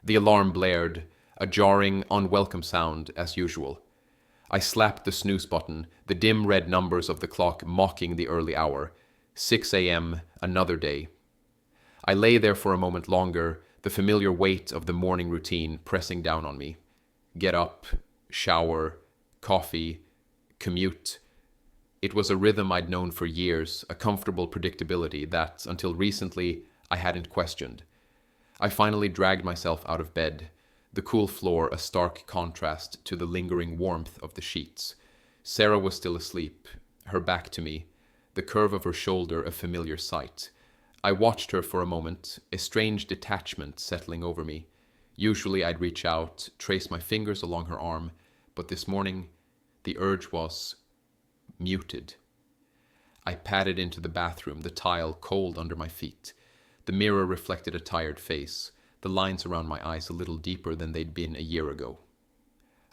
The alarm blared, a jarring, unwelcome sound as usual. I slapped the snooze button, the dim red numbers of the clock mocking the early hour. 6 a.m., another day. I lay there for a moment longer, the familiar weight of the morning routine pressing down on me. Get up, shower, coffee, commute. It was a rhythm I'd known for years, a comfortable predictability that, until recently, I hadn't questioned. I finally dragged myself out of bed, the cool floor a stark contrast to the lingering warmth of the sheets. Sarah was still asleep, her back to me, the curve of her shoulder a familiar sight. I watched her for a moment, a strange detachment settling over me. Usually I'd reach out, trace my fingers along her arm, but this morning the urge was muted. I padded into the bathroom, the tile cold under my feet. The mirror reflected a tired face, the lines around my eyes a little deeper than they'd been a year ago.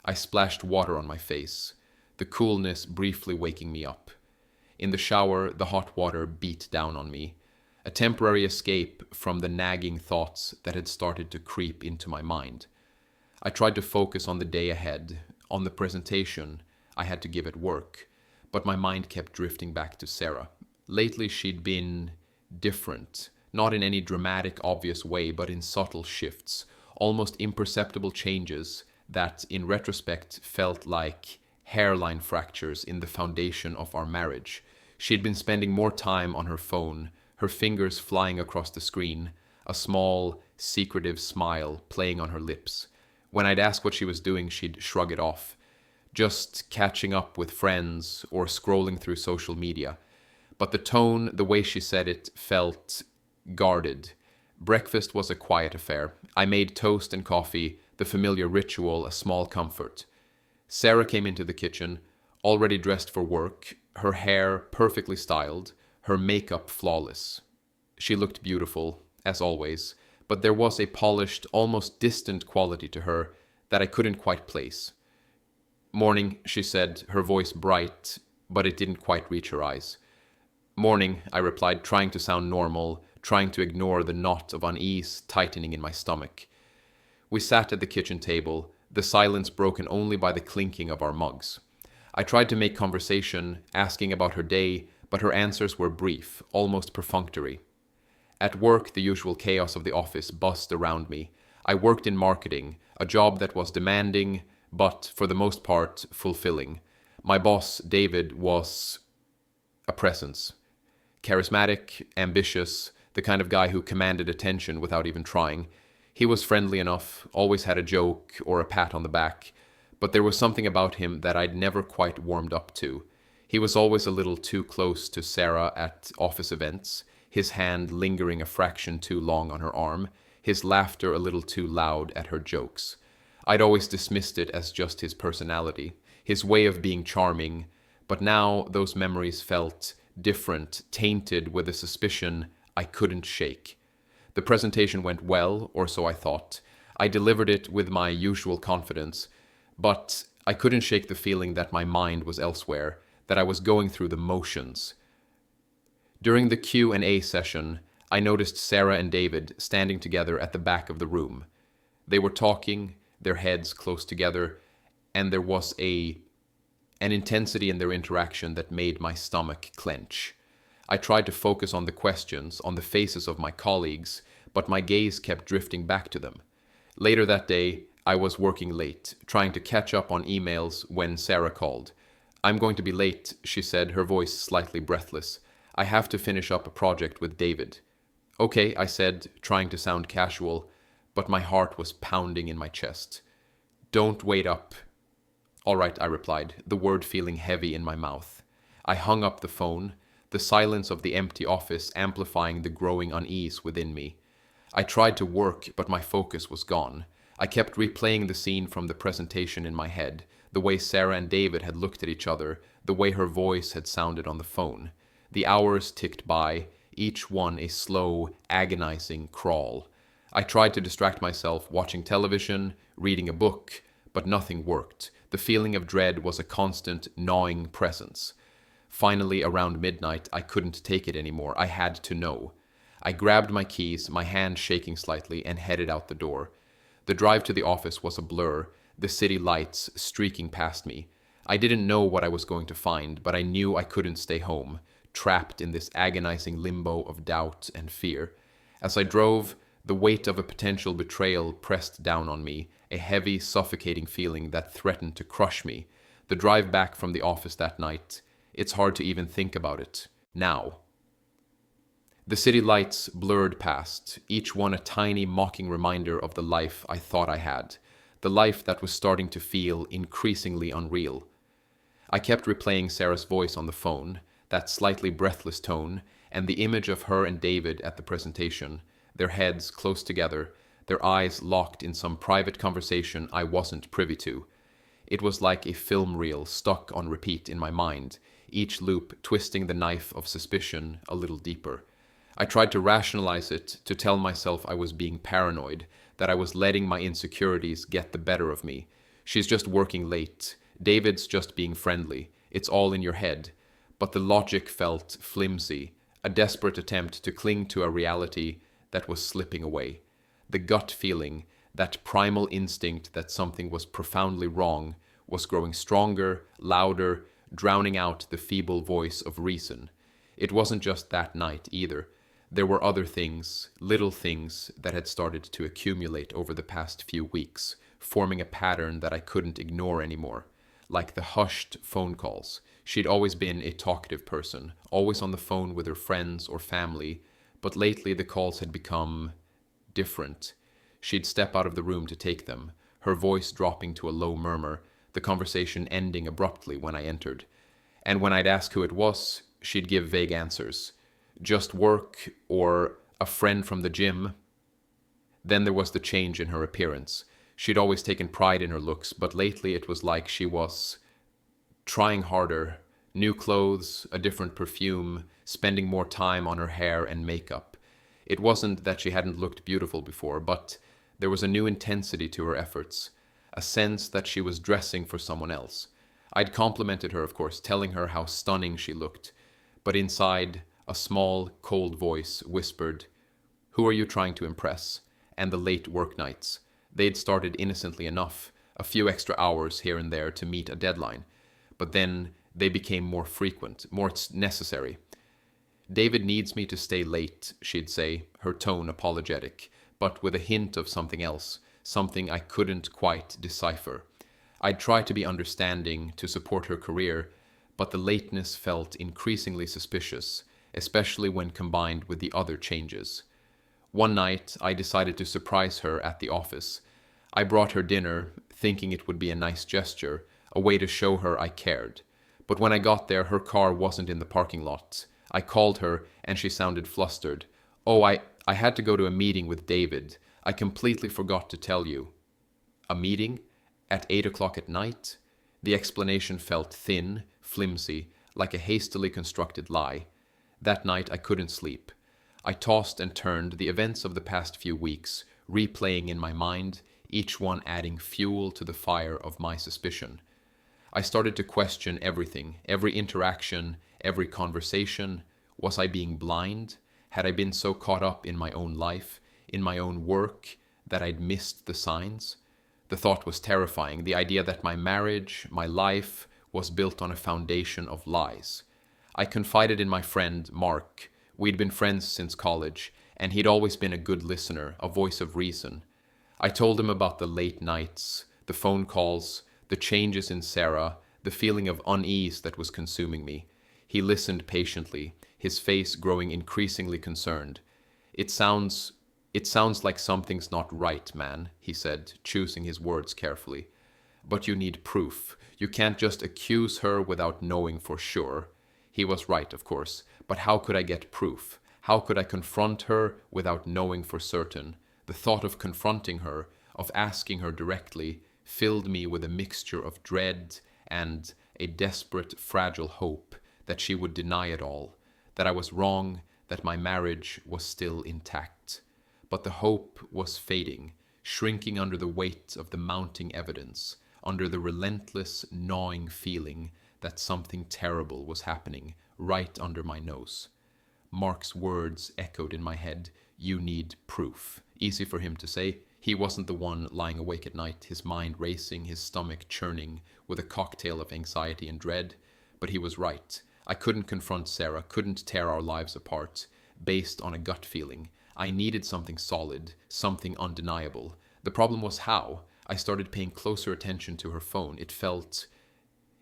I splashed water on my face, the coolness briefly waking me up. In the shower, the hot water beat down on me, a temporary escape from the nagging thoughts that had started to creep into my mind. I tried to focus on the day ahead, on the presentation I had to give at work, but my mind kept drifting back to Sarah. Lately she'd been different, not in any dramatic, obvious way, but in subtle shifts, almost imperceptible changes that, in retrospect, felt like hairline fractures in the foundation of our marriage. She'd been spending more time on her phone, her fingers flying across the screen, a small, secretive smile playing on her lips. When I'd ask what she was doing, she'd shrug it off, just catching up with friends or scrolling through social media. But the tone, the way she said it, felt guarded. Breakfast was a quiet affair. I made toast and coffee, the familiar ritual, a small comfort. Sarah came into the kitchen, already dressed for work, her hair perfectly styled, her makeup flawless. She looked beautiful, as always, but there was a polished, almost distant quality to her that I couldn't quite place. "Morning," she said, her voice bright, but it didn't quite reach her eyes. "Morning," I replied, trying to sound normal, trying to ignore the knot of unease tightening in my stomach. We sat at the kitchen table, the silence broken only by the clinking of our mugs. I tried to make conversation, asking about her day, but her answers were brief, almost perfunctory. At work, the usual chaos of the office buzzed around me. I worked in marketing, a job that was demanding, but for the most part, fulfilling. My boss, David, was a presence. Charismatic, ambitious, the kind of guy who commanded attention without even trying. He was friendly enough, always had a joke or a pat on the back, but there was something about him that I'd never quite warmed up to. He was always a little too close to Sarah at office events, his hand lingering a fraction too long on her arm, his laughter a little too loud at her jokes. I'd always dismissed it as just his personality, his way of being charming, but now those memories felt different, tainted with a suspicion I couldn't shake. The presentation went well, or so I thought. I delivered it with my usual confidence, but I couldn't shake the feeling that my mind was elsewhere, that I was going through the motions. During the Q&A session, I noticed Sarah and David standing together at the back of the room. They were talking, their heads close together, and there was an intensity in their interaction that made my stomach clench. I tried to focus on the questions, on the faces of my colleagues, but my gaze kept drifting back to them. Later that day, I was working late, trying to catch up on emails when Sarah called. "I'm going to be late," she said, her voice slightly breathless. "I have to finish up a project with David." "Okay," I said, trying to sound casual, but my heart was pounding in my chest. "Don't wait up." "All right," I replied, the word feeling heavy in my mouth. I hung up the phone, the silence of the empty office amplifying the growing unease within me. I tried to work, but my focus was gone. I kept replaying the scene from the presentation in my head, the way Sarah and David had looked at each other, the way her voice had sounded on the phone. The hours ticked by, each one a slow, agonizing crawl. I tried to distract myself watching television, reading a book, but nothing worked. The feeling of dread was a constant, gnawing presence. Finally, around midnight, I couldn't take it anymore. I had to know. I grabbed my keys, my hand shaking slightly, and headed out the door. The drive to the office was a blur, the city lights streaking past me. I didn't know what I was going to find, but I knew I couldn't stay home, trapped in this agonizing limbo of doubt and fear. As I drove, the weight of a potential betrayal pressed down on me, a heavy, suffocating feeling that threatened to crush me. The drive back from the office that night, it's hard to even think about it now. The city lights blurred past, each one a tiny, mocking reminder of the life I thought I had, the life that was starting to feel increasingly unreal. I kept replaying Sarah's voice on the phone, that slightly breathless tone, and the image of her and David at the presentation, their heads close together, their eyes locked in some private conversation I wasn't privy to. It was like a film reel stuck on repeat in my mind, each loop twisting the knife of suspicion a little deeper. I tried to rationalize it, to tell myself I was being paranoid, that I was letting my insecurities get the better of me. She's just working late. David's just being friendly. It's all in your head. But the logic felt flimsy, a desperate attempt to cling to a reality that was slipping away. The gut feeling, that primal instinct that something was profoundly wrong, was growing stronger, louder, drowning out the feeble voice of reason. It wasn't just that night either. There were other things, little things, that had started to accumulate over the past few weeks, forming a pattern that I couldn't ignore anymore. Like the hushed phone calls. She'd always been a talkative person, always on the phone with her friends or family, but lately the calls had become different. She'd step out of the room to take them, her voice dropping to a low murmur, the conversation ending abruptly when I entered. And when I'd ask who it was, she'd give vague answers. Just work, or a friend from the gym. Then there was the change in her appearance. She'd always taken pride in her looks, but lately it was like she was trying harder. New clothes, a different perfume, spending more time on her hair and makeup. It wasn't that she hadn't looked beautiful before, but there was a new intensity to her efforts, a sense that she was dressing for someone else. I'd complimented her, of course, telling her how stunning she looked, but inside, a small, cold voice whispered, "Who are you trying to impress?" And the late work nights. They'd started innocently enough, a few extra hours here and there to meet a deadline. But then they became more frequent, more necessary. "David needs me to stay late," she'd say, her tone apologetic, but with a hint of something else, something I couldn't quite decipher. I'd try to be understanding, to support her career, but the lateness felt increasingly suspicious, especially when combined with the other changes. One night, I decided to surprise her at the office. I brought her dinner, thinking it would be a nice gesture, a way to show her I cared. But when I got there, her car wasn't in the parking lot. I called her, and she sounded flustered. "Oh, I had to go to a meeting with David. I completely forgot to tell you." "A meeting? At 8 o'clock at night?" The explanation felt thin, flimsy, like a hastily constructed lie. That night I couldn't sleep. I tossed and turned the events of the past few weeks, replaying in my mind, each one adding fuel to the fire of my suspicion. I started to question everything, every interaction, every conversation. Was I being blind? Had I been so caught up in my own life, in my own work, that I'd missed the signs? The thought was terrifying, the idea that my marriage, my life, was built on a foundation of lies. I confided in my friend, Mark. We'd been friends since college, and he'd always been a good listener, a voice of reason. I told him about the late nights, the phone calls, the changes in Sarah, the feeling of unease that was consuming me. He listened patiently, his face growing increasingly concerned. It sounds like something's not right, man," he said, choosing his words carefully. "But you need proof. You can't just accuse her without knowing for sure." He was right, of course, but how could I get proof? How could I confront her without knowing for certain? The thought of confronting her, of asking her directly, filled me with a mixture of dread and a desperate, fragile hope that she would deny it all, that I was wrong, that my marriage was still intact. But the hope was fading, shrinking under the weight of the mounting evidence, under the relentless, gnawing feeling that something terrible was happening right under my nose. Mark's words echoed in my head. "You need proof." Easy for him to say. He wasn't the one lying awake at night, his mind racing, his stomach churning with a cocktail of anxiety and dread. But he was right. I couldn't confront Sarah, couldn't tear our lives apart, based on a gut feeling. I needed something solid, something undeniable. The problem was how. I started paying closer attention to her phone. It felt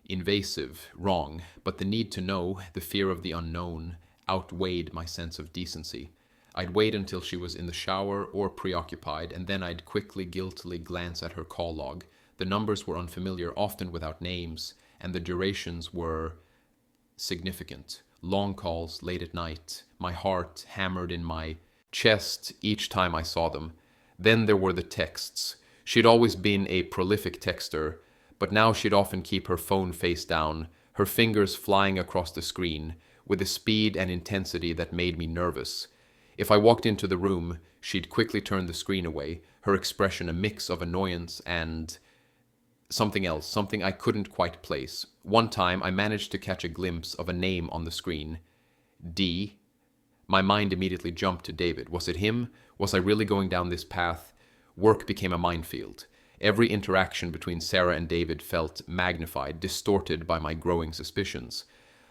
invasive, wrong, but the need to know, the fear of the unknown, outweighed my sense of decency. I'd wait until she was in the shower or preoccupied, and then I'd quickly, guiltily glance at her call log. The numbers were unfamiliar, often without names, and the durations were significant. Long calls late at night, my heart hammered in my chest each time I saw them. Then there were the texts. She'd always been a prolific texter, but now she'd often keep her phone face down, her fingers flying across the screen, with a speed and intensity that made me nervous. If I walked into the room, she'd quickly turn the screen away, her expression a mix of annoyance and something else, something I couldn't quite place. One time, I managed to catch a glimpse of a name on the screen. D. My mind immediately jumped to David. Was it him? Was I really going down this path? Work became a minefield. Every interaction between Sarah and David felt magnified, distorted by my growing suspicions.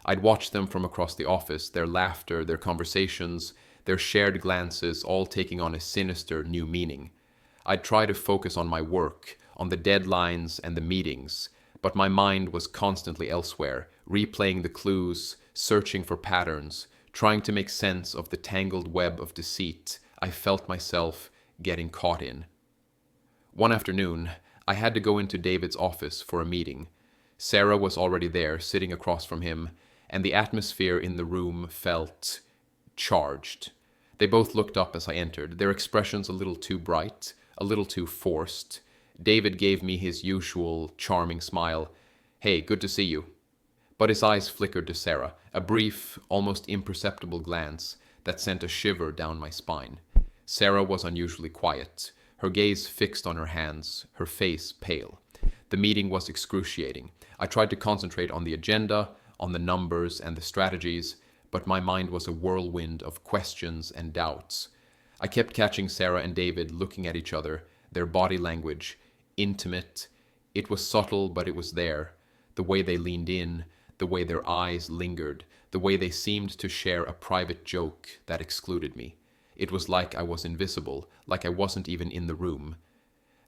I'd watch them from across the office, their laughter, their conversations, their shared glances, all taking on a sinister new meaning. I'd try to focus on my work, on the deadlines and the meetings, but my mind was constantly elsewhere, replaying the clues, searching for patterns, trying to make sense of the tangled web of deceit I felt myself getting caught in. One afternoon, I had to go into David's office for a meeting. Sarah was already there, sitting across from him, and the atmosphere in the room felt charged. They both looked up as I entered, their expressions a little too bright, a little too forced. David gave me his usual charming smile. "Hey, good to see you." But his eyes flickered to Sarah, a brief, almost imperceptible glance that sent a shiver down my spine. Sarah was unusually quiet, her gaze fixed on her hands, her face pale. The meeting was excruciating. I tried to concentrate on the agenda, on the numbers and the strategies, but my mind was a whirlwind of questions and doubts. I kept catching Sarah and David looking at each other, their body language, intimate. It was subtle, but it was there. The way they leaned in, the way their eyes lingered, the way they seemed to share a private joke that excluded me. It was like I was invisible, like I wasn't even in the room.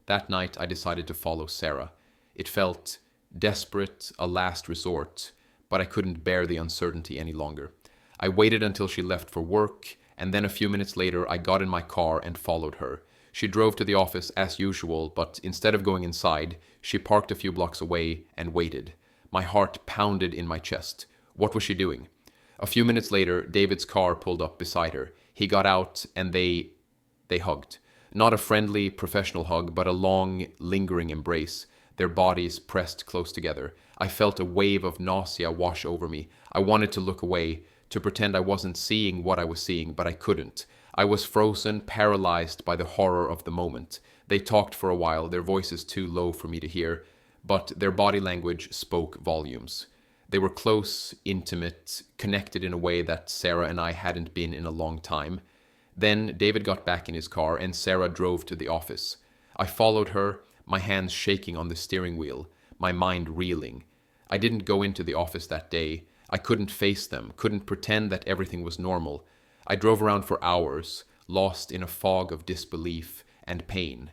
That night I decided to follow Sarah. It felt desperate, a last resort, but I couldn't bear the uncertainty any longer. I waited until she left for work, and then a few minutes later I got in my car and followed her. She drove to the office as usual, but instead of going inside, she parked a few blocks away and waited. My heart pounded in my chest. What was she doing? A few minutes later, David's car pulled up beside her. He got out and they hugged. Not a friendly, professional hug, but a long, lingering embrace, their bodies pressed close together. I felt a wave of nausea wash over me. I wanted to look away, to pretend I wasn't seeing what I was seeing, but I couldn't. I was frozen, paralyzed by the horror of the moment. They talked for a while, their voices too low for me to hear, but their body language spoke volumes. They were close, intimate, connected in a way that Sarah and I hadn't been in a long time. Then David got back in his car and Sarah drove to the office. I followed her, my hands shaking on the steering wheel, my mind reeling. I didn't go into the office that day. I couldn't face them, couldn't pretend that everything was normal. I drove around for hours, lost in a fog of disbelief and pain.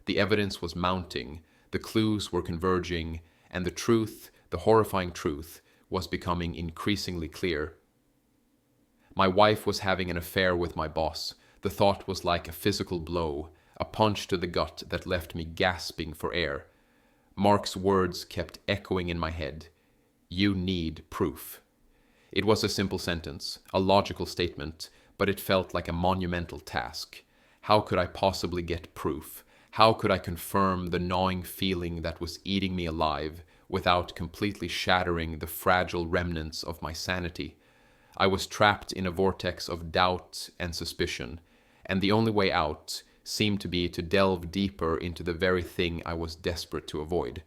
The evidence was mounting, the clues were converging, and the truth, the horrifying truth, was becoming increasingly clear. My wife was having an affair with my boss. The thought was like a physical blow, a punch to the gut that left me gasping for air. Mark's words kept echoing in my head. "You need proof." It was a simple sentence, a logical statement, but it felt like a monumental task. How could I possibly get proof? How could I confirm the gnawing feeling that was eating me alive without completely shattering the fragile remnants of my sanity? I was trapped in a vortex of doubt and suspicion, and the only way out seemed to be to delve deeper into the very thing I was desperate to avoid.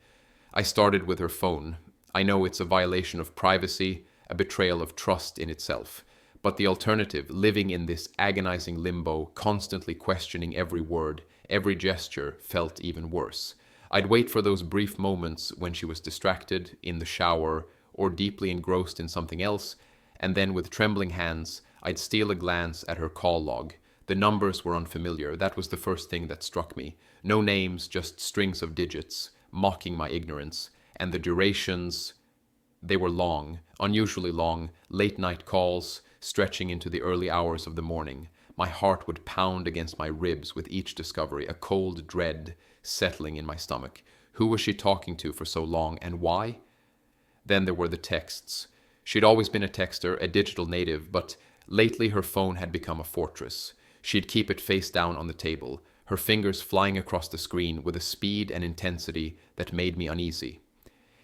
I started with her phone. I know it's a violation of privacy, a betrayal of trust in itself, but the alternative, living in this agonizing limbo, constantly questioning every word, Every gesture felt even worse. I'd wait for those brief moments when she was distracted, in the shower, or deeply engrossed in something else, and then with trembling hands, I'd steal a glance at her call log. The numbers were unfamiliar. That was the first thing that struck me. No names, just strings of digits, mocking my ignorance. And the durations, they were long, unusually long, late-night calls, stretching into the early hours of the morning. My heart would pound against my ribs with each discovery, a cold dread settling in my stomach. Who was she talking to for so long, and why? Then there were the texts. She'd always been a texter, a digital native, but lately her phone had become a fortress. She'd keep it face down on the table, her fingers flying across the screen with a speed and intensity that made me uneasy.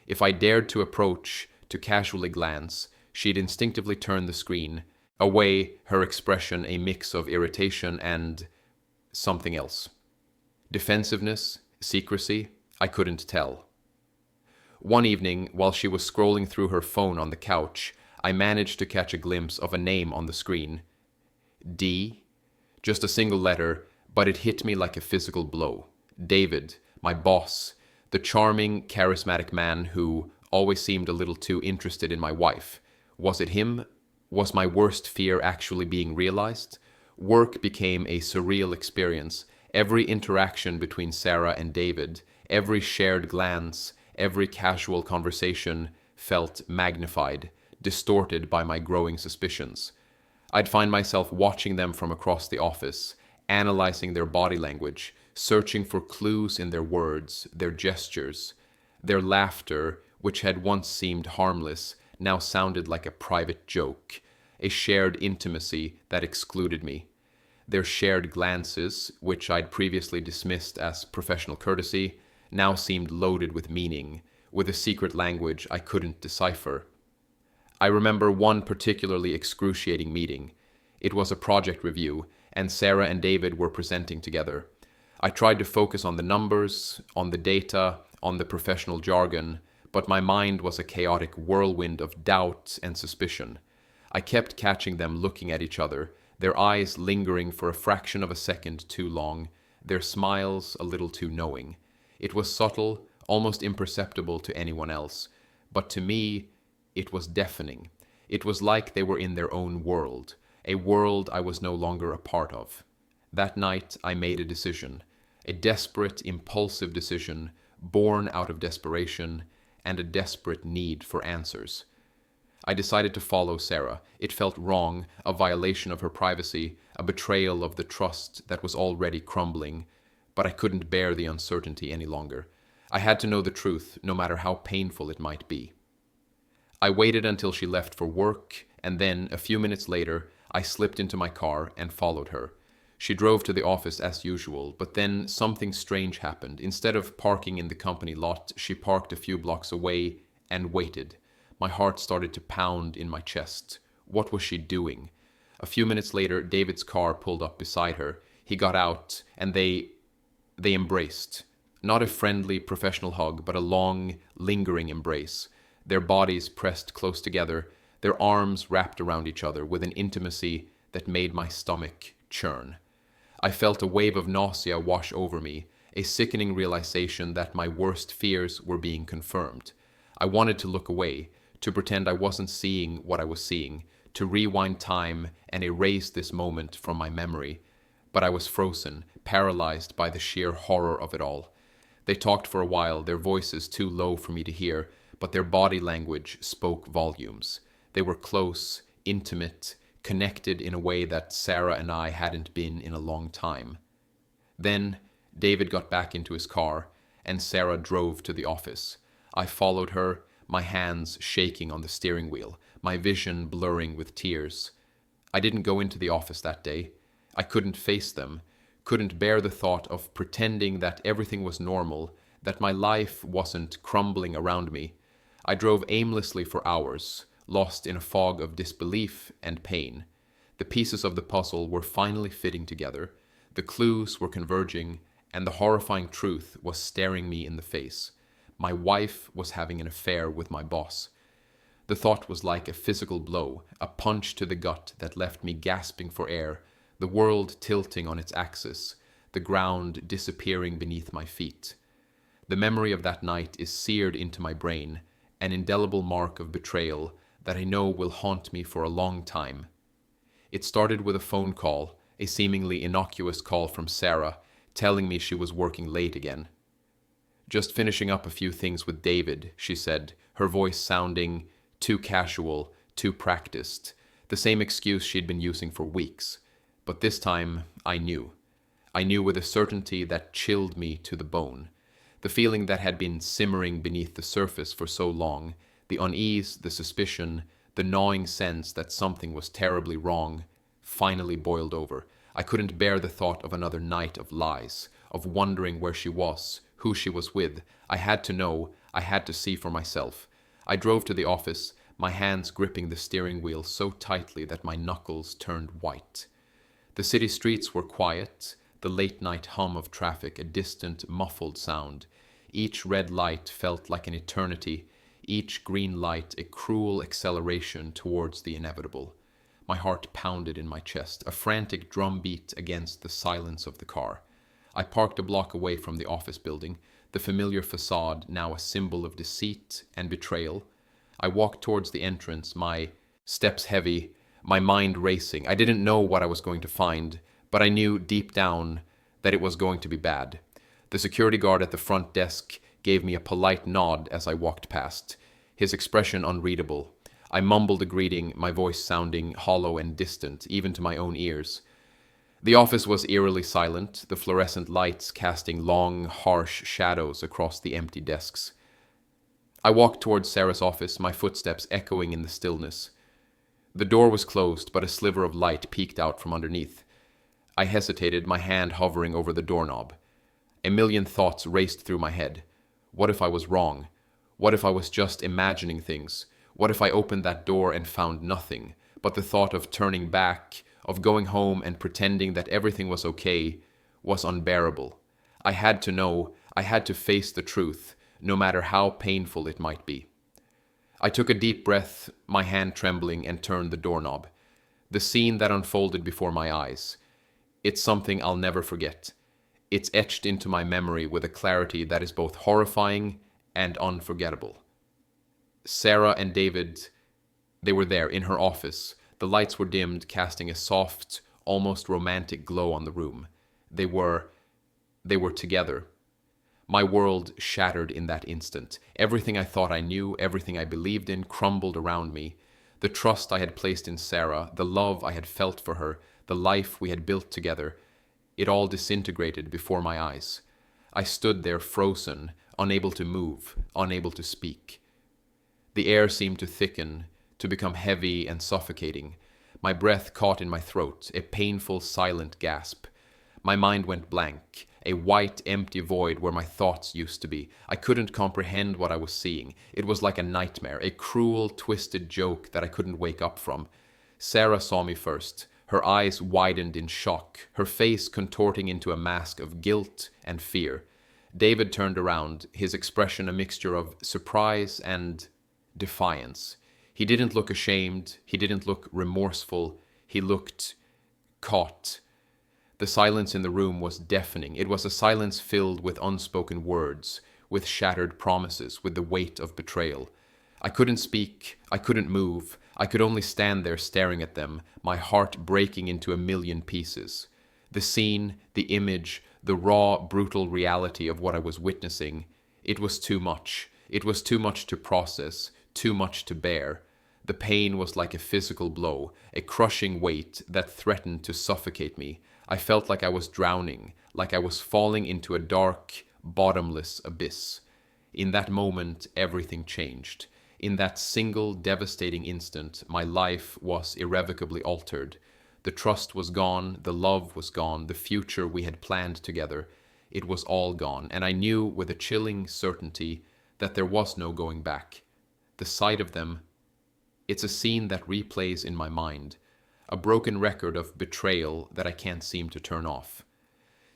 If I dared to approach, to casually glance, she'd instinctively turn the screen away, her expression a mix of irritation and something else. Defensiveness, secrecy, I couldn't tell. One evening, while she was scrolling through her phone on the couch, I managed to catch a glimpse of a name on the screen. D. Just a single letter, but it hit me like a physical blow. David, my boss, the charming, charismatic man who always seemed a little too interested in my wife. Was it him? Was my worst fear actually being realized? Work became a surreal experience. Every interaction between Sarah and David, every shared glance, every casual conversation felt magnified, distorted by my growing suspicions. I'd find myself watching them from across the office, analyzing their body language, searching for clues in their words, their gestures. Their laughter, which had once seemed harmless, now sounded like a private joke, a shared intimacy that excluded me. Their shared glances, which I'd previously dismissed as professional courtesy, now seemed loaded with meaning, with a secret language I couldn't decipher. I remember one particularly excruciating meeting. It was a project review, and Sarah and David were presenting together. I tried to focus on the numbers, on the data, on the professional jargon, but my mind was a chaotic whirlwind of doubt and suspicion. I kept catching them looking at each other, their eyes lingering for a fraction of a second too long, their smiles a little too knowing. It was subtle, almost imperceptible to anyone else, but to me, it was deafening. It was like they were in their own world, a world I was no longer a part of. That night, I made a decision, a desperate, impulsive decision, born out of desperation and a desperate need for answers. I decided to follow Sarah. It felt wrong, a violation of her privacy, a betrayal of the trust that was already crumbling, but I couldn't bear the uncertainty any longer. I had to know the truth, no matter how painful it might be. I waited until she left for work, and then, a few minutes later, I slipped into my car and followed her. She drove to the office as usual, but then something strange happened. Instead of parking in the company lot, she parked a few blocks away and waited. My heart started to pound in my chest. What was she doing? A few minutes later, David's car pulled up beside her. He got out, and they embraced. Not a friendly, professional hug, but a long, lingering embrace. Their bodies pressed close together, their arms wrapped around each other with an intimacy that made my stomach churn. I felt a wave of nausea wash over me, a sickening realization that my worst fears were being confirmed. I wanted to look away, to pretend I wasn't seeing what I was seeing, to rewind time and erase this moment from my memory. But I was frozen, paralyzed by the sheer horror of it all. They talked for a while, their voices too low for me to hear, but their body language spoke volumes. They were close, intimate, connected in a way that Sarah and I hadn't been in a long time. Then David got back into his car, and Sarah drove to the office. I followed her, my hands shaking on the steering wheel, my vision blurring with tears. I didn't go into the office that day. I couldn't face them, couldn't bear the thought of pretending that everything was normal, that my life wasn't crumbling around me. I drove aimlessly for hours, lost in a fog of disbelief and pain. The pieces of the puzzle were finally fitting together, the clues were converging, and the horrifying truth was staring me in the face. My wife was having an affair with my boss. The thought was like a physical blow, a punch to the gut that left me gasping for air, the world tilting on its axis, the ground disappearing beneath my feet. The memory of that night is seared into my brain, an indelible mark of betrayal that I know will haunt me for a long time. It started with a phone call, a seemingly innocuous call from Sarah, telling me she was working late again. "Just finishing up a few things with David," she said, her voice sounding too casual, too practiced, the same excuse she'd been using for weeks. But this time, I knew. I knew with a certainty that chilled me to the bone. The feeling that had been simmering beneath the surface for so long, the unease, the suspicion, the gnawing sense that something was terribly wrong, finally boiled over. I couldn't bear the thought of another night of lies, of wondering where she was, who she was with. I had to know, I had to see for myself. I drove to the office, my hands gripping the steering wheel so tightly that my knuckles turned white. The city streets were quiet, the late-night hum of traffic a distant, muffled sound. Each red light felt like an eternity, each green light a cruel acceleration towards the inevitable. My heart pounded in my chest, a frantic drumbeat against the silence of the car. I parked a block away from the office building, the familiar facade now a symbol of deceit and betrayal. I walked towards the entrance, my steps heavy, my mind racing. I didn't know what I was going to find, but I knew deep down that it was going to be bad. The security guard at the front desk gave me a polite nod as I walked past, his expression unreadable. I mumbled a greeting, my voice sounding hollow and distant, even to my own ears. The office was eerily silent, the fluorescent lights casting long, harsh shadows across the empty desks. I walked towards Sarah's office, my footsteps echoing in the stillness. The door was closed, but a sliver of light peeked out from underneath. I hesitated, my hand hovering over the doorknob. A million thoughts raced through my head. What if I was wrong? What if I was just imagining things? What if I opened that door and found nothing? But the thought of turning back, of going home and pretending that everything was okay, was unbearable. I had to know, I had to face the truth, no matter how painful it might be. I took a deep breath, my hand trembling, and turned the doorknob. The scene that unfolded before my eyes. It's something I'll never forget. It's etched into my memory with a clarity that is both horrifying and unforgettable. Sarah and David, they were there in her office. The lights were dimmed, casting a soft, almost romantic glow on the room. They were together. My world shattered in that instant. Everything I thought I knew, everything I believed in, crumbled around me. The trust I had placed in Sarah, the love I had felt for her, the life we had built together, it all disintegrated before my eyes. I stood there frozen, unable to move, unable to speak. The air seemed to thicken, to become heavy and suffocating. My breath caught in my throat, a painful, silent gasp. My mind went blank, a white, empty void where my thoughts used to be. I couldn't comprehend what I was seeing. It was like a nightmare, a cruel, twisted joke that I couldn't wake up from. Sarah saw me first. Her eyes widened in shock, her face contorting into a mask of guilt and fear. David turned around, his expression a mixture of surprise and defiance. He didn't look ashamed, he didn't look remorseful, he looked caught. The silence in the room was deafening. It was a silence filled with unspoken words, with shattered promises, with the weight of betrayal. I couldn't speak, I couldn't move, I could only stand there staring at them, my heart breaking into a million pieces. The scene, the image, the raw, brutal reality of what I was witnessing, it was too much. It was too much to process, too much to bear. The pain was like a physical blow, a crushing weight that threatened to suffocate me. I felt like I was drowning, like I was falling into a dark, bottomless abyss. In that moment, everything changed. In that single, devastating instant, my life was irrevocably altered. The trust was gone, the love was gone, the future we had planned together. It was all gone, and I knew with a chilling certainty that there was no going back. The sight of them, it's a scene that replays in my mind, a broken record of betrayal that I can't seem to turn off.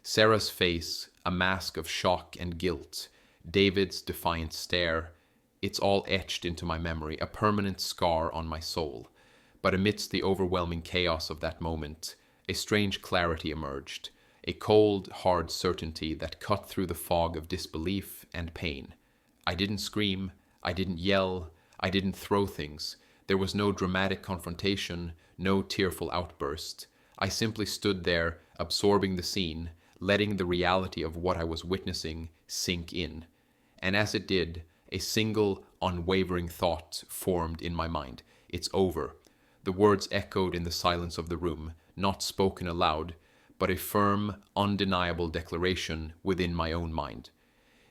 Sarah's face, a mask of shock and guilt, David's defiant stare, it's all etched into my memory, a permanent scar on my soul. But amidst the overwhelming chaos of that moment, a strange clarity emerged, a cold, hard certainty that cut through the fog of disbelief and pain. I didn't scream, I didn't yell, I didn't throw things. There was no dramatic confrontation, no tearful outburst. I simply stood there, absorbing the scene, letting the reality of what I was witnessing sink in. And as it did, a single, unwavering thought formed in my mind. It's over. The words echoed in the silence of the room, not spoken aloud, but a firm, undeniable declaration within my own mind.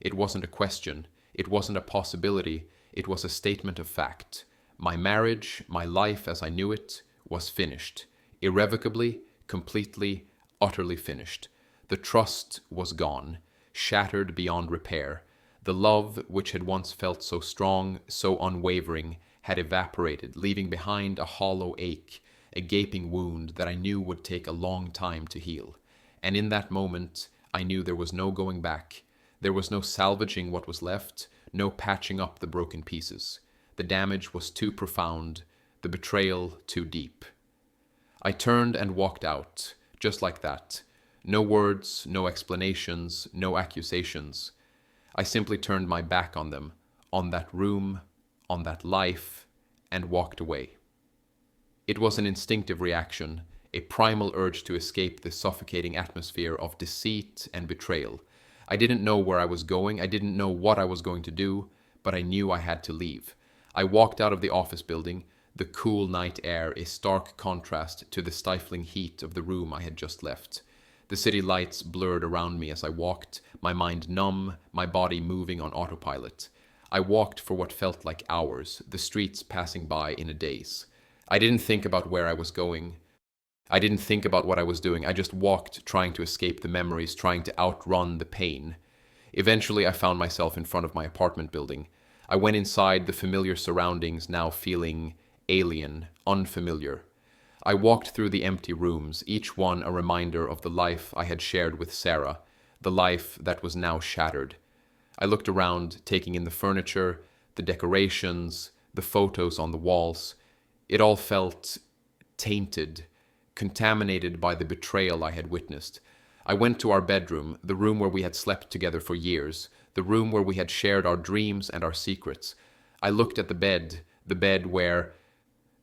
It wasn't a question, it wasn't a possibility, it was a statement of fact. My marriage, my life as I knew it, was finished. Irrevocably, completely, utterly finished. The trust was gone, shattered beyond repair. The love, which had once felt so strong, so unwavering, had evaporated, leaving behind a hollow ache, a gaping wound that I knew would take a long time to heal. And in that moment, I knew there was no going back. There was no salvaging what was left, no patching up the broken pieces. The damage was too profound, the betrayal too deep. I turned and walked out, just like that. No words, no explanations, no accusations. I simply turned my back on them, on that room, on that life, and walked away. It was an instinctive reaction, a primal urge to escape the suffocating atmosphere of deceit and betrayal. I didn't know where I was going, I didn't know what I was going to do, but I knew I had to leave. I walked out of the office building, the cool night air a stark contrast to the stifling heat of the room I had just left. The city lights blurred around me as I walked, my mind numb, my body moving on autopilot. I walked for what felt like hours, the streets passing by in a daze. I didn't think about where I was going. I didn't think about what I was doing. I just walked, trying to escape the memories, trying to outrun the pain. Eventually, I found myself in front of my apartment building. I went inside the familiar surroundings, now feeling alien, unfamiliar. I walked through the empty rooms, each one a reminder of the life I had shared with Sarah, the life that was now shattered. I looked around, taking in the furniture, the decorations, the photos on the walls. It all felt tainted, contaminated by the betrayal I had witnessed. I went to our bedroom, the room where we had slept together for years, the room where we had shared our dreams and our secrets. I looked at the bed where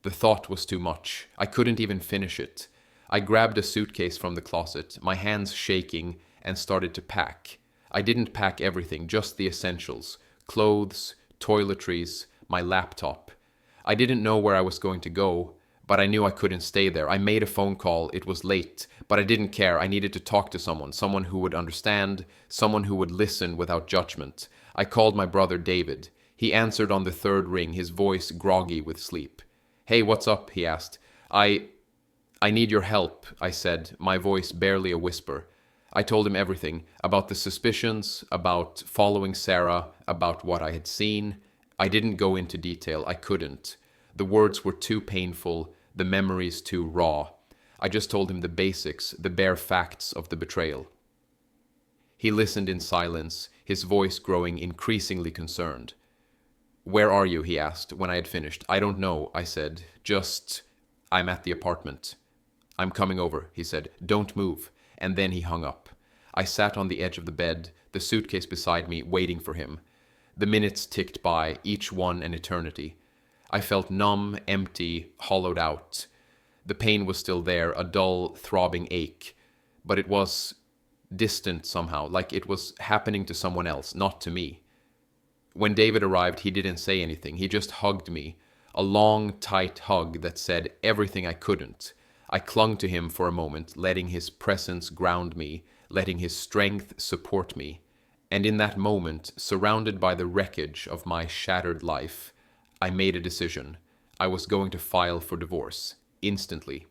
the thought was too much. I couldn't even finish it. I grabbed a suitcase from the closet, my hands shaking, and started to pack. I didn't pack everything, just the essentials: clothes, toiletries, my laptop. I didn't know where I was going to go, but I knew I couldn't stay there. I made a phone call. It was late, but I didn't care. I needed to talk to someone who would understand, someone who would listen without judgment. I called my brother David. He answered on the third ring, his voice groggy with sleep. "Hey, what's up?" he asked. I need your help," I said, my voice barely a whisper. I told him everything, about the suspicions, about following Sarah, about what I had seen. I didn't go into detail. I couldn't. The words were too painful, the memories too raw. I just told him the basics, the bare facts of the betrayal. He listened in silence, his voice growing increasingly concerned. "Where are you?" he asked when I had finished. "I don't know," I said. I'm at the apartment." "I'm coming over," he said. "Don't move." And then he hung up. I sat on the edge of the bed, the suitcase beside me, waiting for him. The minutes ticked by, each one an eternity. I felt numb, empty, hollowed out. The pain was still there, a dull, throbbing ache, but it was distant somehow, like it was happening to someone else, not to me. When David arrived, he didn't say anything. He just hugged me, a long, tight hug that said everything I couldn't. I clung to him for a moment, letting his presence ground me, letting his strength support me. And in that moment, surrounded by the wreckage of my shattered life, I made a decision. I was going to file for divorce, instantly.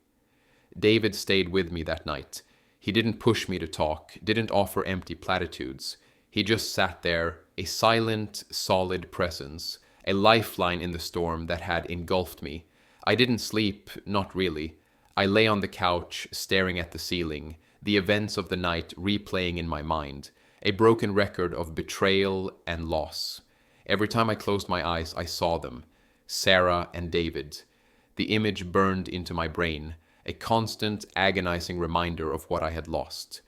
David stayed with me that night. He didn't push me to talk, didn't offer empty platitudes. He just sat there, a silent, solid presence, a lifeline in the storm that had engulfed me. I didn't sleep, not really. I lay on the couch, staring at the ceiling, the events of the night replaying in my mind, a broken record of betrayal and loss. Every time I closed my eyes, I saw them, Sarah and David. The image burned into my brain, a constant, agonizing reminder of what I had lost.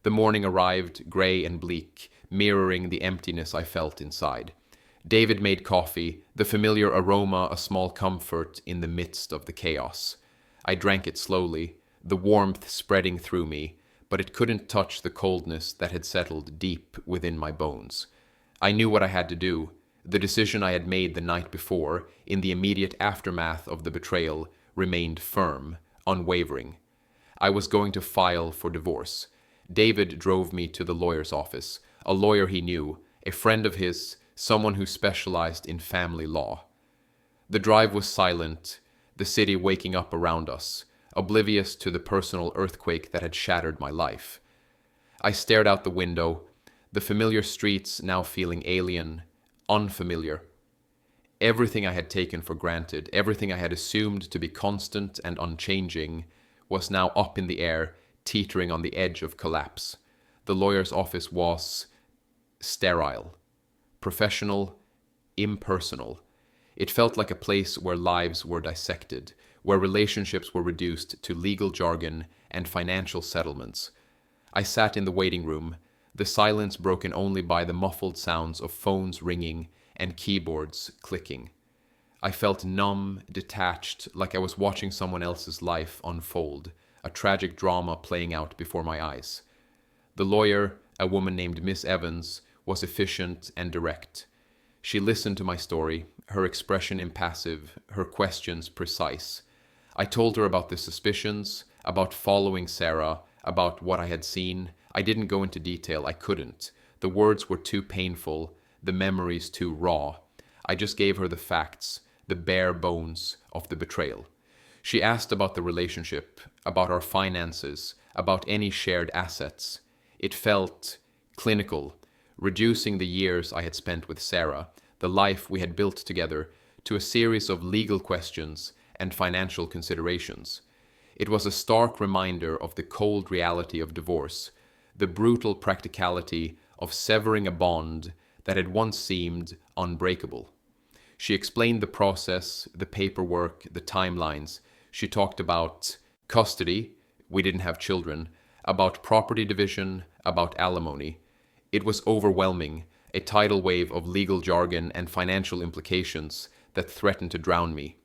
The morning arrived, gray and bleak, mirroring the emptiness I felt inside. David made coffee, the familiar aroma a small comfort in the midst of the chaos. I drank it slowly, the warmth spreading through me, but it couldn't touch the coldness that had settled deep within my bones. I knew what I had to do. The decision I had made the night before, in the immediate aftermath of the betrayal, remained firm, unwavering. I was going to file for divorce. David drove me to the lawyer's office, a lawyer he knew, a friend of his, someone who specialized in family law. The drive was silent, the city waking up around us, oblivious to the personal earthquake that had shattered my life. I stared out the window, the familiar streets now feeling alien, unfamiliar. Everything I had taken for granted, everything I had assumed to be constant and unchanging, was now up in the air, teetering on the edge of collapse. The lawyer's office was sterile, professional, impersonal. It felt like a place where lives were dissected, where relationships were reduced to legal jargon and financial settlements. I sat in the waiting room, the silence broken only by the muffled sounds of phones ringing and keyboards clicking. I felt numb, detached, like I was watching someone else's life unfold, a tragic drama playing out before my eyes. The lawyer, a woman named Miss Evans, was efficient and direct. She listened to my story, her expression impassive, her questions precise. I told her about the suspicions, about following Sarah, about what I had seen. I didn't go into detail, I couldn't. The words were too painful, the memories too raw. I just gave her the facts, the bare bones of the betrayal. She asked about the relationship, about our finances, about any shared assets. It felt clinical, reducing the years I had spent with Sarah, the life we had built together, to a series of legal questions and financial considerations. It was a stark reminder of the cold reality of divorce, the brutal practicality of severing a bond that had once seemed unbreakable. She explained the process, the paperwork, the timelines. She talked about custody, we didn't have children, about property division, about alimony. It was overwhelming, a tidal wave of legal jargon and financial implications that threatened to drown me.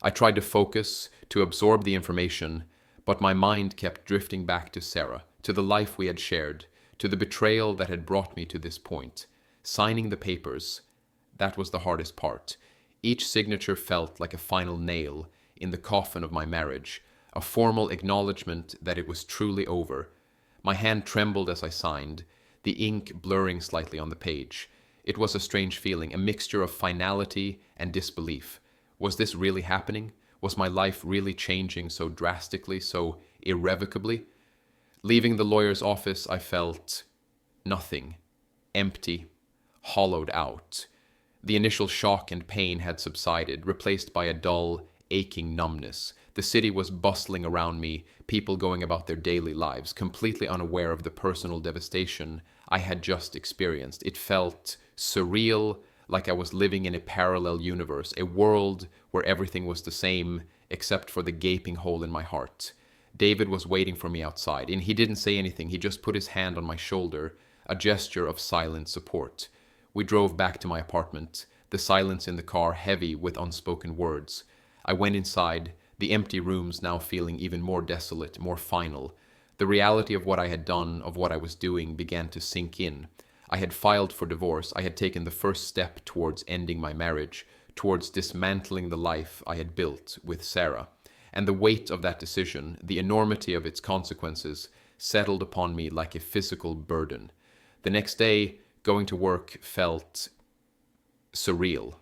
I tried to focus, to absorb the information, but my mind kept drifting back to Sarah, to the life we had shared, to the betrayal that had brought me to this point. Signing the papers, that was the hardest part. Each signature felt like a final nail in the coffin of my marriage, a formal acknowledgement that it was truly over. My hand trembled as I signed, the ink blurring slightly on the page. It was a strange feeling, a mixture of finality and disbelief. Was this really happening? Was my life really changing so drastically, so irrevocably? Leaving the lawyer's office, I felt nothing, empty, hollowed out. The initial shock and pain had subsided, replaced by a dull, aching numbness. The city was bustling around me, people going about their daily lives, completely unaware of the personal devastation I had just experienced. It felt surreal, like I was living in a parallel universe, a world where everything was the same except for the gaping hole in my heart. David was waiting for me outside, and he didn't say anything. He just put his hand on my shoulder, a gesture of silent support. We drove back to my apartment, the silence in the car heavy with unspoken words. I went inside, the empty rooms now feeling even more desolate, more final. The reality of what I had done, of what I was doing, began to sink in. I had filed for divorce. I had taken the first step towards ending my marriage, towards dismantling the life I had built with Sarah. And the weight of that decision, the enormity of its consequences, settled upon me like a physical burden. The next day, going to work felt surreal.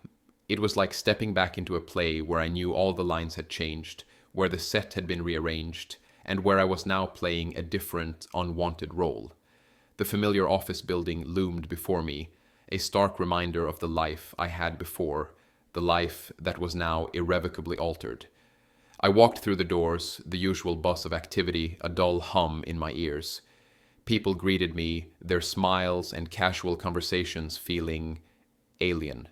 It was like stepping back into a play where I knew all the lines had changed, where the set had been rearranged, and where I was now playing a different, unwanted role. The familiar office building loomed before me, a stark reminder of the life I had before, the life that was now irrevocably altered. I walked through the doors, the usual buzz of activity, a dull hum in my ears. People greeted me, their smiles and casual conversations feeling alien.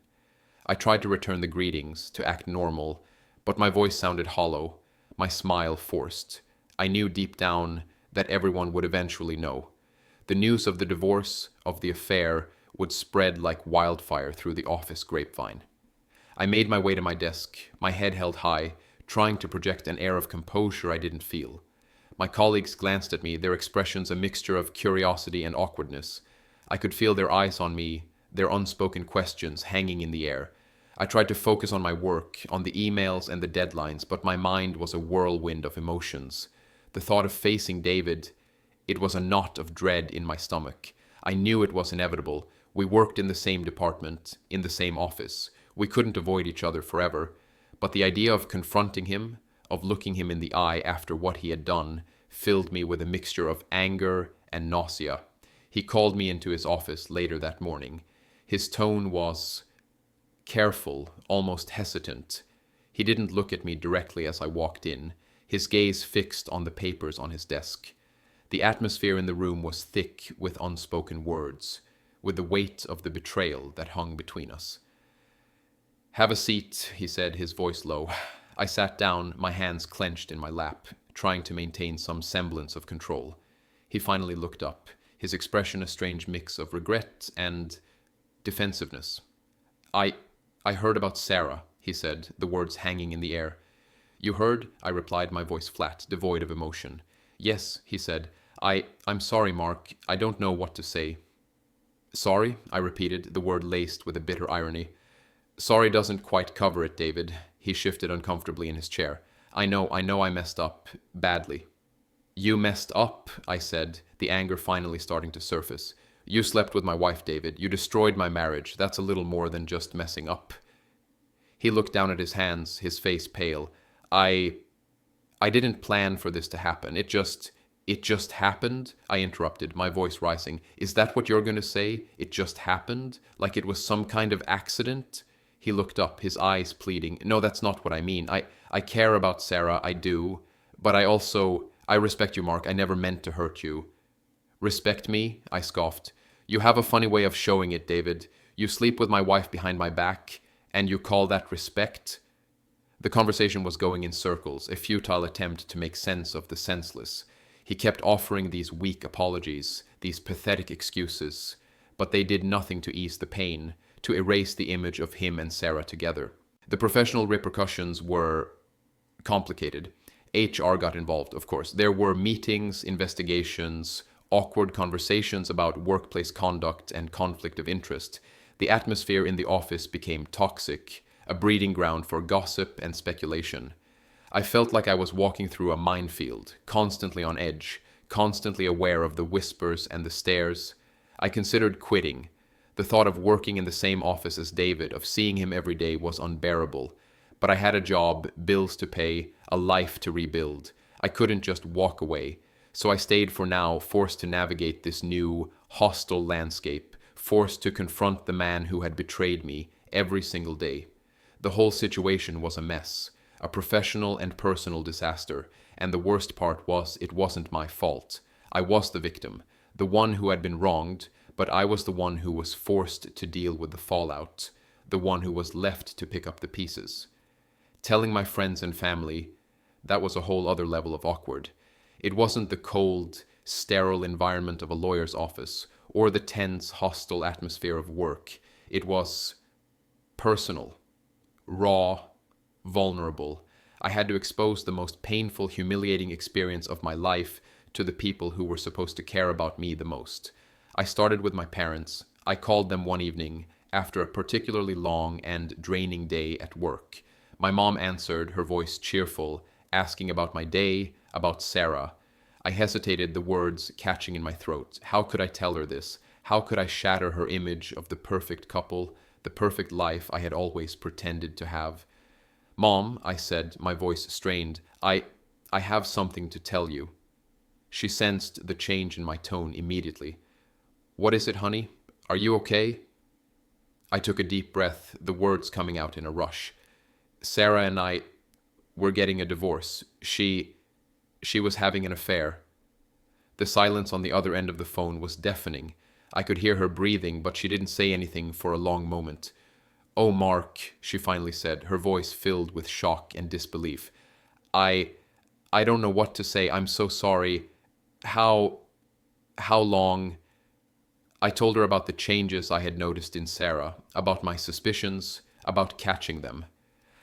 I tried to return the greetings, to act normal, but my voice sounded hollow, my smile forced. I knew deep down that everyone would eventually know. The news of the divorce, of the affair, would spread like wildfire through the office grapevine. I made my way to my desk, my head held high, trying to project an air of composure I didn't feel. My colleagues glanced at me, their expressions a mixture of curiosity and awkwardness. I could feel their eyes on me, their unspoken questions hanging in the air. I tried to focus on my work, on the emails and the deadlines, but my mind was a whirlwind of emotions. The thought of facing David, it was a knot of dread in my stomach. I knew it was inevitable. We worked in the same department, in the same office. We couldn't avoid each other forever. But the idea of confronting him, of looking him in the eye after what he had done, filled me with a mixture of anger and nausea. He called me into his office later that morning. His tone was careful, almost hesitant. He didn't look at me directly as I walked in, his gaze fixed on the papers on his desk. The atmosphere in the room was thick with unspoken words, with the weight of the betrayal that hung between us. "Have a seat," he said, his voice low. I sat down, my hands clenched in my lap, trying to maintain some semblance of control. He finally looked up, his expression a strange mix of regret and defensiveness. I heard about Sarah," he said, the words hanging in the air. "You heard?" I replied, my voice flat, devoid of emotion. "Yes," he said. I'm sorry, Mark. I don't know what to say." "Sorry?" I repeated, the word laced with a bitter irony. "Sorry doesn't quite cover it, David." He shifted uncomfortably in his chair. I know I messed up badly." "You messed up," I said, the anger finally starting to surface. "You slept with my wife, David. You destroyed my marriage. That's a little more than just messing up." He looked down at his hands, his face pale. I didn't plan for this to happen. It just happened?" I interrupted, my voice rising. "Is that what you're going to say? It just happened? Like it was some kind of accident?" He looked up, his eyes pleading. "No, that's not what I mean. I care about Sarah, I do. But I respect you, Mark. I never meant to hurt you." "Respect me?" I scoffed. "You have a funny way of showing it, David. You sleep with my wife behind my back, and you call that respect?" The conversation was going in circles, a futile attempt to make sense of the senseless. He kept offering these weak apologies, these pathetic excuses, but they did nothing to ease the pain, to erase the image of him and Sarah together. The professional repercussions were complicated. HR got involved, of course. There were meetings, investigations, awkward conversations about workplace conduct and conflict of interest. The atmosphere in the office became toxic, a breeding ground for gossip and speculation. I felt like I was walking through a minefield, constantly on edge, constantly aware of the whispers and the stares. I considered quitting. The thought of working in the same office as David, of seeing him every day, was unbearable. But I had a job, bills to pay, a life to rebuild. I couldn't just walk away. So I stayed for now, forced to navigate this new, hostile landscape, forced to confront the man who had betrayed me every single day. The whole situation was a mess, a professional and personal disaster, and the worst part was it wasn't my fault. I was the victim, the one who had been wronged, but I was the one who was forced to deal with the fallout, the one who was left to pick up the pieces. Telling my friends and family, that was a whole other level of awkward. It wasn't the cold, sterile environment of a lawyer's office, or the tense, hostile atmosphere of work. It was personal, raw, vulnerable. I had to expose the most painful, humiliating experience of my life to the people who were supposed to care about me the most. I started with my parents. I called them one evening after a particularly long and draining day at work. My mom answered, her voice cheerful, asking about my day, about Sarah. I hesitated, the words catching in my throat. How could I tell her this? How could I shatter her image of the perfect couple, the perfect life I had always pretended to have? "Mom," I said, my voice strained, I have something to tell you." She sensed the change in my tone immediately. "What is it, honey? Are you okay?" I took a deep breath, the words coming out in a rush. "Sarah and I, we're getting a divorce. She was having an affair." The silence on the other end of the phone was deafening. I could hear her breathing, but she didn't say anything for a long moment. "Oh, Mark," she finally said, her voice filled with shock and disbelief. I don't know what to say. I'm so sorry. How long?" I told her about the changes I had noticed in Sarah, about my suspicions, about catching them.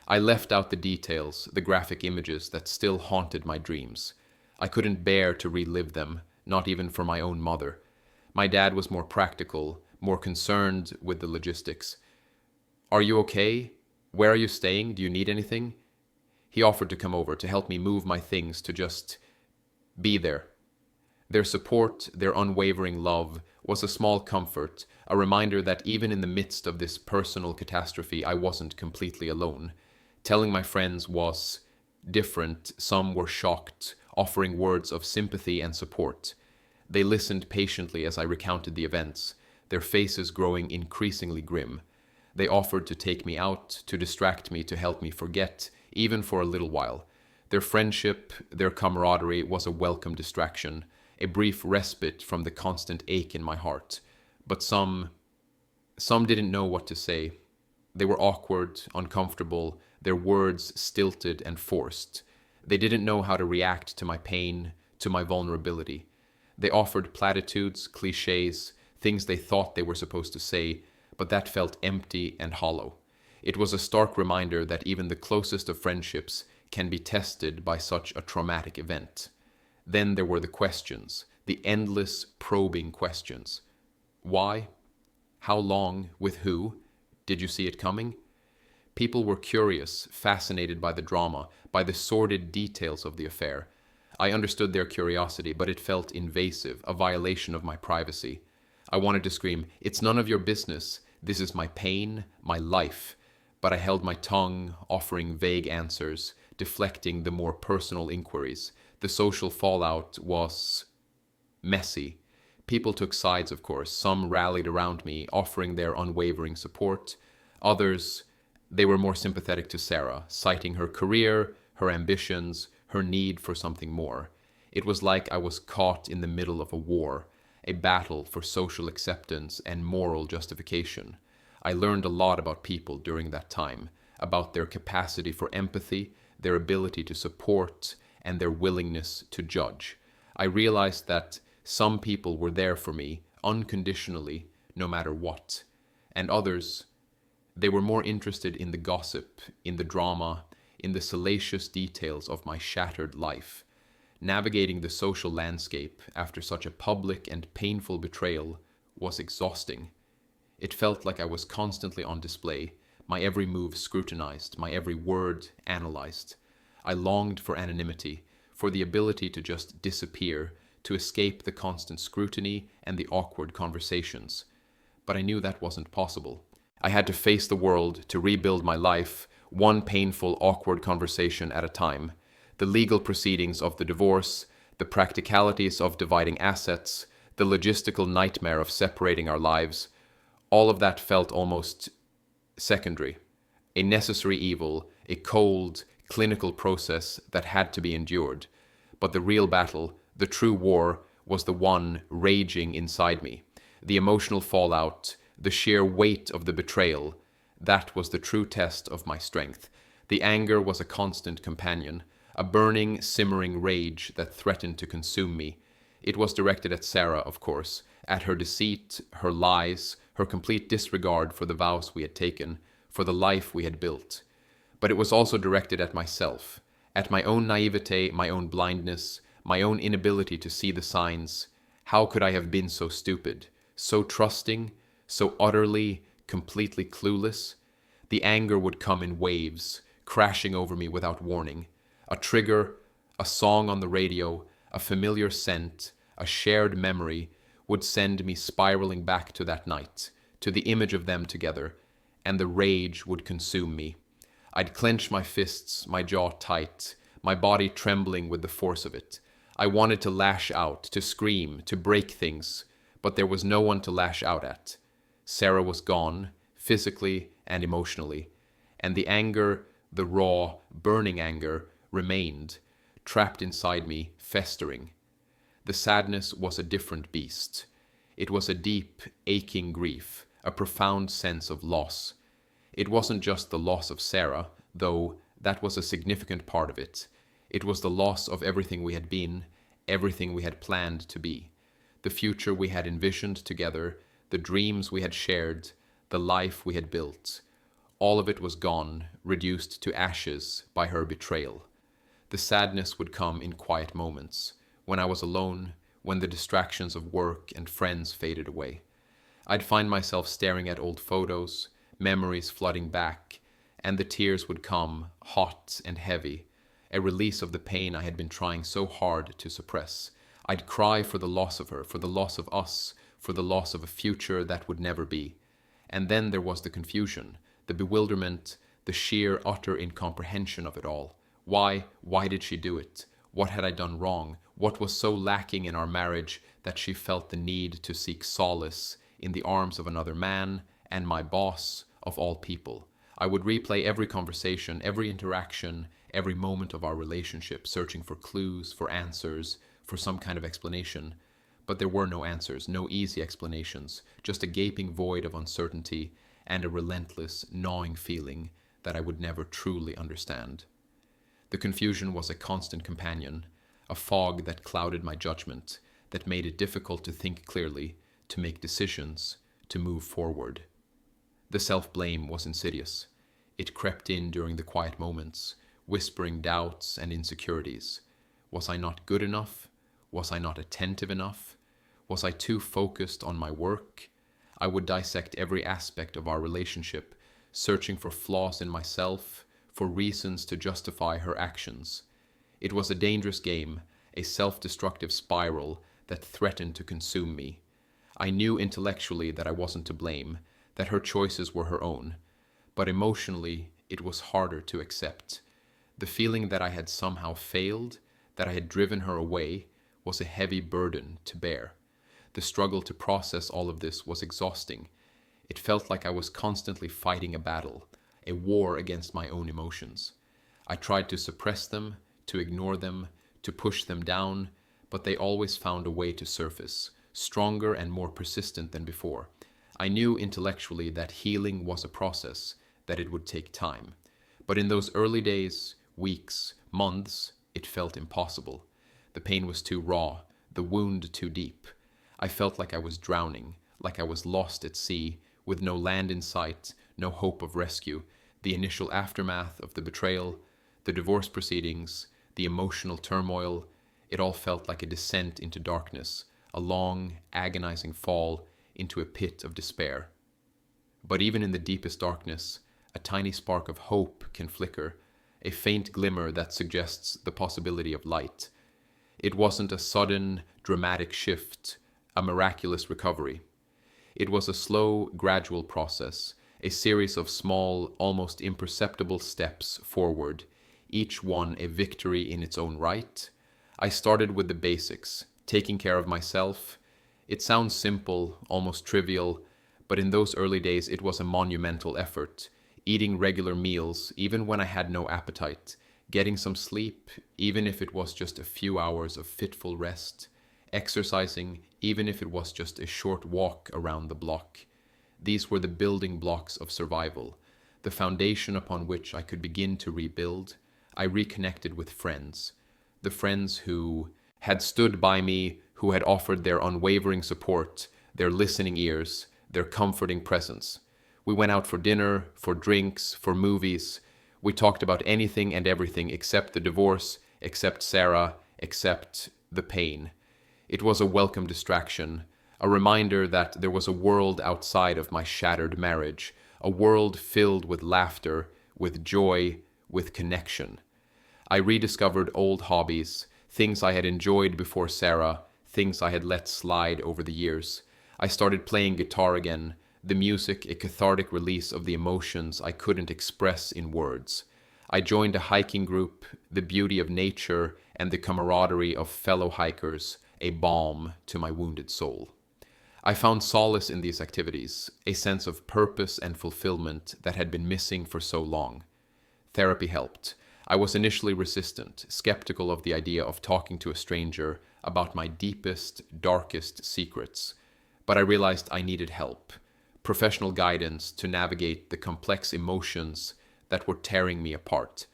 I left out the details, the graphic images that still haunted my dreams. I couldn't bear to relive them, not even for my own mother. My dad was more practical, more concerned with the logistics. Are you okay? Where are you staying? Do you need anything? He offered to come over to help me move my things, to just be there. Their support, their unwavering love, was a small comfort, a reminder that even in the midst of this personal catastrophe, I wasn't completely alone. Telling my friends was different. Some were shocked, offering words of sympathy and support. They listened patiently as I recounted the events, their faces growing increasingly grim. They offered to take me out, to distract me, to help me forget, even for a little while. Their friendship, their camaraderie was a welcome distraction, a brief respite from the constant ache in my heart. But some didn't know what to say. They were awkward, uncomfortable, their words stilted and forced. They didn't know how to react to my pain, to my vulnerability. They offered platitudes, cliches, things they thought they were supposed to say, but that felt empty and hollow. It was a stark reminder that even the closest of friendships can be tested by such a traumatic event. Then there were the questions, the endless probing questions. Why? How long? With who? Did you see it coming? People were curious, fascinated by the drama, by the sordid details of the affair. I understood their curiosity, but it felt invasive, a violation of my privacy. I wanted to scream, "It's none of your business. This is my pain, my life." But I held my tongue, offering vague answers, deflecting the more personal inquiries. The social fallout was messy. People took sides, of course. Some rallied around me, offering their unwavering support. Others, they were more sympathetic to Sarah, citing her career, her ambitions, her need for something more. It was like I was caught in the middle of a war, a battle for social acceptance and moral justification. I learned a lot about people during that time, about their capacity for empathy, their ability to support, and their willingness to judge. I realized that some people were there for me unconditionally, no matter what, and others, they were more interested in the gossip, in the drama, in the salacious details of my shattered life. Navigating the social landscape after such a public and painful betrayal was exhausting. It felt like I was constantly on display, my every move scrutinized, my every word analyzed. I longed for anonymity, for the ability to just disappear, to escape the constant scrutiny and the awkward conversations. But I knew that wasn't possible. I had to face the world, to rebuild my life, one painful, awkward conversation at a time. The legal proceedings of the divorce, the practicalities of dividing assets, the logistical nightmare of separating our lives, all of that felt almost secondary, a necessary evil, a cold, clinical process that had to be endured. But the real battle, the true war, was the one raging inside me. The emotional fallout, the sheer weight of the betrayal, that was the true test of my strength. The anger was a constant companion, a burning, simmering rage that threatened to consume me. It was directed at Sarah, of course, at her deceit, her lies, her complete disregard for the vows we had taken, for the life we had built. But it was also directed at myself, at my own naivete, my own blindness, my own inability to see the signs. How could I have been so stupid, so trusting, so utterly, completely clueless? The anger would come in waves, crashing over me without warning. A trigger, a song on the radio, a familiar scent, a shared memory would send me spiraling back to that night, to the image of them together, and the rage would consume me. I'd clench my fists, my jaw tight, my body trembling with the force of it. I wanted to lash out, to scream, to break things, but there was no one to lash out at. Sarah was gone, physically and emotionally, and the anger, the raw, burning anger, remained, trapped inside me, festering. The sadness was a different beast. It was a deep, aching grief, a profound sense of loss. It wasn't just the loss of Sarah, though that was a significant part of it. It was the loss of everything we had been, everything we had planned to be. The future we had envisioned together, the dreams we had shared, the life we had built. All of it was gone, reduced to ashes by her betrayal. The sadness would come in quiet moments, when I was alone, when the distractions of work and friends faded away. I'd find myself staring at old photos, memories flooding back, and the tears would come, hot and heavy, a release of the pain I had been trying so hard to suppress. I'd cry for the loss of her, for the loss of us, for the loss of a future that would never be. And then there was the confusion, the bewilderment, the sheer, utter incomprehension of it all. Why did she do it? What had I done wrong? What was so lacking in our marriage that she felt the need to seek solace in the arms of another man and my boss of all people? I would replay every conversation, every interaction, every moment of our relationship, searching for clues, for answers, for some kind of explanation. But there were no answers, no easy explanations, just a gaping void of uncertainty and a relentless, gnawing feeling that I would never truly understand. The confusion was a constant companion, a fog that clouded my judgment, that made it difficult to think clearly, to make decisions, to move forward. The self-blame was insidious. It crept in during the quiet moments, whispering doubts and insecurities. Was I not good enough? Was I not attentive enough? Was I too focused on my work? I would dissect every aspect of our relationship, searching for flaws in myself, for reasons to justify her actions. It was a dangerous game, a self-destructive spiral that threatened to consume me. I knew intellectually that I wasn't to blame, that her choices were her own, but emotionally it was harder to accept. The feeling that I had somehow failed, that I had driven her away, was a heavy burden to bear. The struggle to process all of this was exhausting. It felt like I was constantly fighting a battle, a war against my own emotions. I tried to suppress them, to ignore them, to push them down, but they always found a way to surface, stronger and more persistent than before. I knew intellectually that healing was a process, that it would take time. But in those early days, weeks, months, it felt impossible. The pain was too raw, the wound too deep. I felt like I was drowning, like I was lost at sea, with no land in sight, no hope of rescue. The initial aftermath of the betrayal, the divorce proceedings, the emotional turmoil, it all felt like a descent into darkness, a long, agonizing fall into a pit of despair. But even in the deepest darkness, a tiny spark of hope can flicker, a faint glimmer that suggests the possibility of light. It wasn't a sudden, dramatic shift, a miraculous recovery. It was a slow, gradual process, a series of small, almost imperceptible steps forward, each one a victory in its own right. I started with the basics, taking care of myself. It sounds simple, almost trivial, but in those early days it was a monumental effort. Eating regular meals, even when I had no appetite, getting some sleep, even if it was just a few hours of fitful rest, exercising, even if it was just a short walk around the block. These were the building blocks of survival, the foundation upon which I could begin to rebuild. I reconnected with friends, the friends who had stood by me, who had offered their unwavering support, their listening ears, their comforting presence. We went out for dinner, for drinks, for movies. We talked about anything and everything except the divorce, except Sarah, except the pain. It was a welcome distraction, a reminder that there was a world outside of my shattered marriage, a world filled with laughter, with joy, with connection. I rediscovered old hobbies, things I had enjoyed before Sarah, things I had let slide over the years. I started playing guitar again, the music a cathartic release of the emotions I couldn't express in words. I joined a hiking group, the beauty of nature and the camaraderie of fellow hikers, a balm to my wounded soul. I found solace in these activities, a sense of purpose and fulfillment that had been missing for so long. Therapy helped. I was initially resistant, skeptical of the idea of talking to a stranger about my deepest, darkest secrets, but I realized I needed help, professional guidance to navigate the complex emotions that were tearing me apart.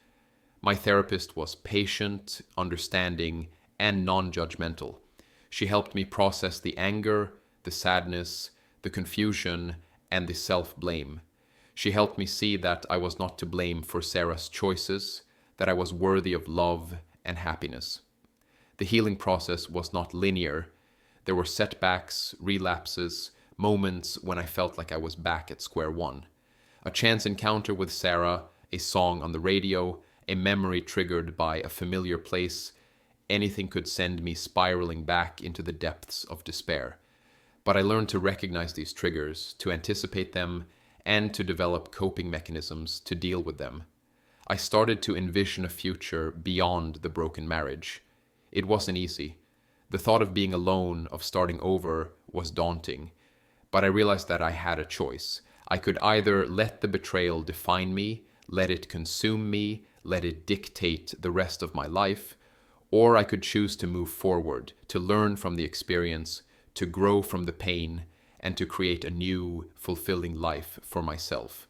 My therapist was patient, understanding, and non-judgmental. She helped me process the anger, the sadness, the confusion, and the self-blame. She helped me see that I was not to blame for Sarah's choices, that I was worthy of love and happiness. The healing process was not linear. There were setbacks, relapses, moments when I felt like I was back at square one. A chance encounter with Sarah, a song on the radio, a memory triggered by a familiar place, anything could send me spiraling back into the depths of despair. But I learned to recognize these triggers, to anticipate them, and to develop coping mechanisms to deal with them. I started to envision a future beyond the broken marriage. It wasn't easy. The thought of being alone, of starting over, was daunting. But I realized that I had a choice. I could either let the betrayal define me, let it consume me, let it dictate the rest of my life, or I could choose to move forward, to learn from the experience, to grow from the pain, and to create a new, fulfilling life for myself.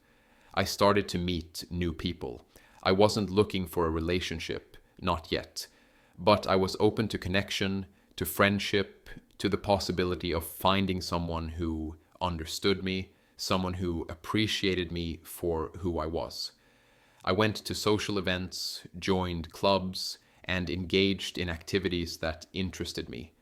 I started to meet new people. I wasn't looking for a relationship, not yet, but I was open to connection, to friendship, to the possibility of finding someone who understood me, someone who appreciated me for who I was. I went to social events, joined clubs, and engaged in activities that interested me.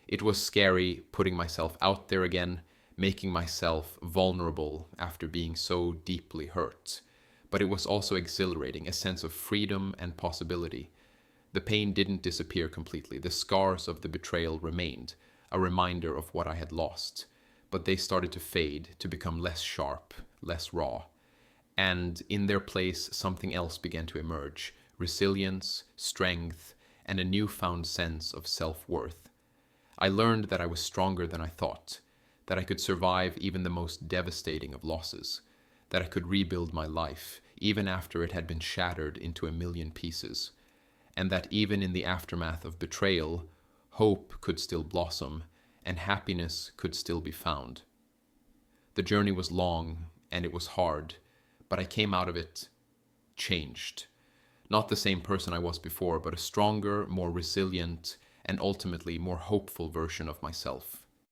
It was scary putting myself out there again, making myself vulnerable after being so deeply hurt. But it was also exhilarating, a sense of freedom and possibility. The pain didn't disappear completely. The scars of the betrayal remained, a reminder of what I had lost. But they started to fade, to become less sharp, less raw. And in their place, something else began to emerge: resilience, strength, and a newfound sense of self-worth. I learned that I was stronger than I thought, that I could survive even the most devastating of losses, that I could rebuild my life, even after it had been shattered into a million pieces, and that even in the aftermath of betrayal, hope could still blossom, and happiness could still be found. The journey was long, and it was hard, but I came out of it changed. Not the same person I was before, but a stronger, more resilient, and ultimately more hopeful version of myself.